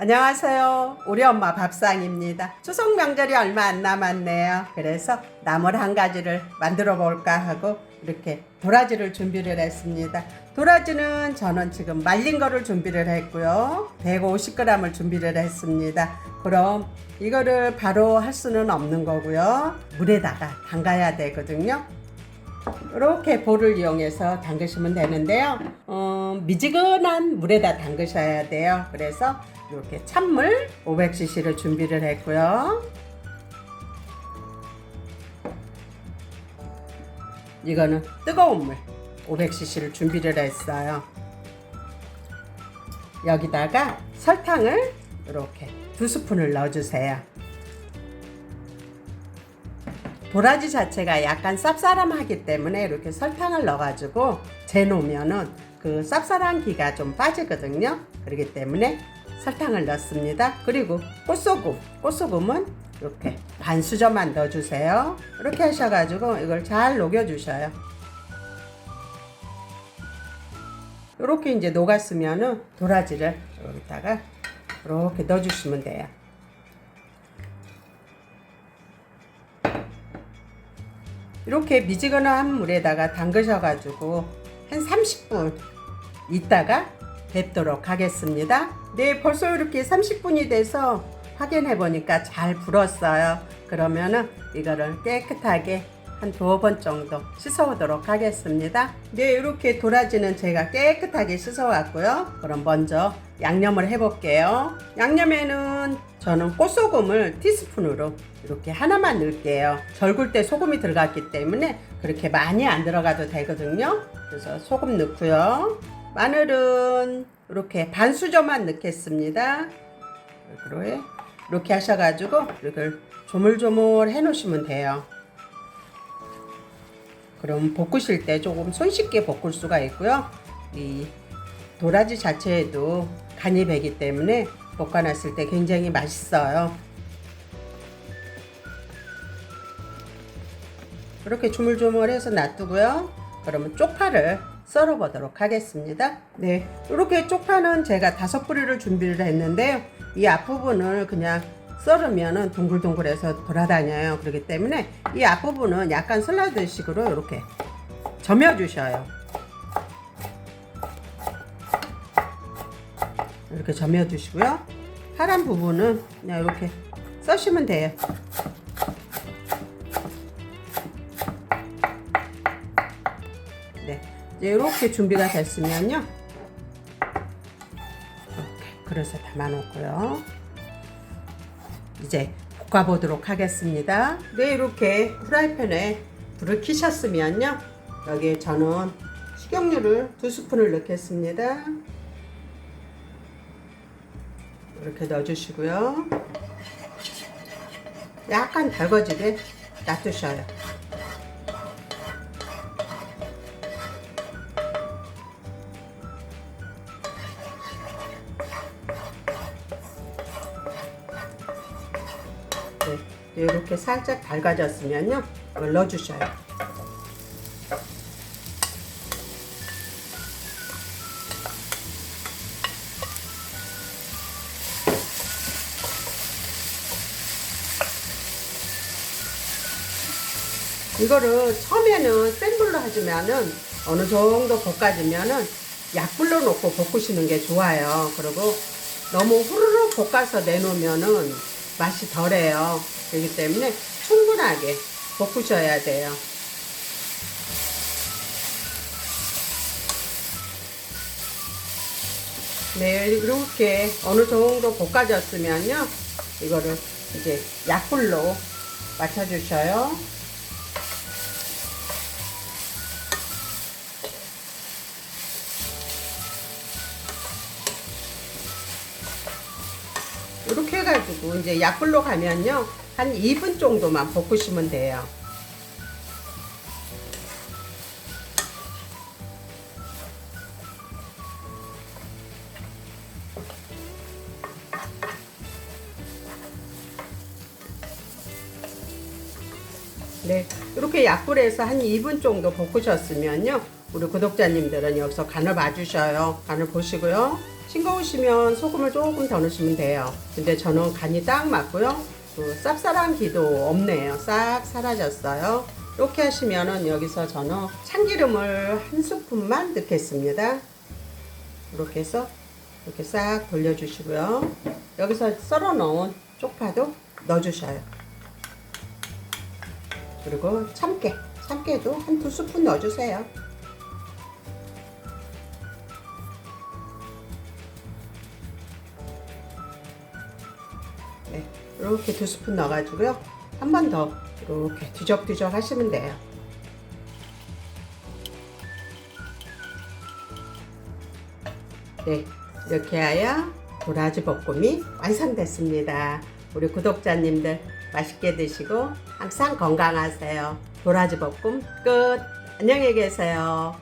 안녕하세요. 우리 엄마 밥상입니다. 추석 명절이 얼마 안 남았네요. 그래서 나물 한 가지를 만들어 볼까 하고 이렇게 도라지를 준비를 했습니다. 도라지는 저는 지금 말린 거를 준비를 했고요. 150g을 준비를 했습니다. 그럼 이거를 바로 할 수는 없는 거고요. 물에다가 담가야 되거든요. 이렇게 볼을 이용해서 담그시면 되는데요. 미지근한 물에다 담그셔야 돼요. 그래서 이렇게 찬물 500cc를 준비를 했고요. 이거는 뜨거운 물 500cc를 준비를 했어요. 여기다가 설탕을 이렇게 2스푼을 넣어주세요. 도라지 자체가 약간 쌉싸름하기 때문에 이렇게 설탕을 넣어가지고 재놓으면은 그 쌉싸한 기가 좀 빠지거든요. 그렇기 때문에 설탕을 넣습니다. 그리고 꽃소금은 이렇게 반 수저만 넣어주세요. 이렇게 하셔가지고 이걸 잘 녹여주셔요. 이렇게 이제 녹았으면은 도라지를 여기다가 이렇게 넣어주시면 돼요. 이렇게 미지근한 물에다가 담그셔가지고 한 30분 있다가 뵙도록 하겠습니다. 네, 벌써 이렇게 30분이 돼서 확인해 보니까 잘 불었어요. 그러면은 이거를 깨끗하게 한 2번 정도 씻어 오도록 하겠습니다. 네, 이렇게 도라지는 제가 깨끗하게 씻어 왔고요. 그럼 먼저 양념을 해 볼게요. 양념에는 저는 꽃소금을 티스푼으로 이렇게 하나만 넣을게요. 절굴 때 소금이 들어갔기 때문에 그렇게 많이 안 들어가도 되거든요. 그래서 소금 넣고요. 마늘은 이렇게 반 수저만 넣겠습니다. 이렇게 하셔가지고 이걸 조물조물 해 놓으시면 돼요. 그럼 볶으실 때 조금 손쉽게 볶을 수가 있고요. 이 도라지 자체에도 간이 배기 때문에 볶아놨을 때 굉장히 맛있어요. 이렇게 조물조물해서 놔두고요. 그러면 쪽파를 썰어 보도록 하겠습니다. 네, 이렇게 쪽파는 제가 5뿌리를 준비를 했는데요. 이 앞부분을 그냥 썰으면 동글동글해서 돌아다녀요. 그렇기 때문에 이 앞부분은 약간 샐러드 식으로 이렇게 저며주셔요. 이렇게 저며주시고요. 파란 부분은 그냥 이렇게 써시면 돼요. 네, 이제 이렇게 준비가 됐으면요. 이렇게 그릇에 담아놓고요. 이제 볶아보도록 하겠습니다. 네, 이렇게 프라이팬에 불을 켜셨으면요. 여기에 저는 식용유를 2스푼을 넣겠습니다. 이렇게 넣어주시고요. 약간 달궈지게 놔두셔요. 네, 이렇게 살짝 달궈졌으면요, 이걸 넣어주셔요. 이거를 처음에는 센 불로 하지만은 어느 정도 볶아지면은 약불로 놓고 볶으시는 게 좋아요. 그리고 너무 후루룩 볶아서 내놓으면은 맛이 덜해요. 그렇기 때문에 충분하게 볶으셔야 돼요. 네, 이렇게 어느 정도 볶아졌으면요, 이거를 이제 약불로 맞춰주셔요. 이렇게 해가지고 이제 약불로 가면요, 한 2분 정도만 볶으시면 돼요. 네, 이렇게 약불에서 한 2분 정도 볶으셨으면요, 우리 구독자님들은 여기서 간을 봐주셔요. 간을 보시고요. 싱거우시면 소금을 조금 더 넣으시면 돼요. 근데 저는 간이 딱 맞고요. 그 쌉쌀한 기도 없네요. 싹 사라졌어요. 이렇게 하시면은 여기서 저는 참기름을 한 스푼만 넣겠습니다. 이렇게 해서 이렇게 싹 돌려주시고요. 여기서 썰어 놓은 쪽파도 넣어주셔요. 그리고 참깨도 한 2스푼 넣어주세요. 네, 이렇게 2스푼 넣어가지고요. 한 번 더 이렇게 뒤적뒤적 하시면 돼요. 네, 이렇게 하여 도라지 볶음이 완성됐습니다. 우리 구독자님들 맛있게 드시고 항상 건강하세요. 도라지 볶음 끝. 안녕히 계세요.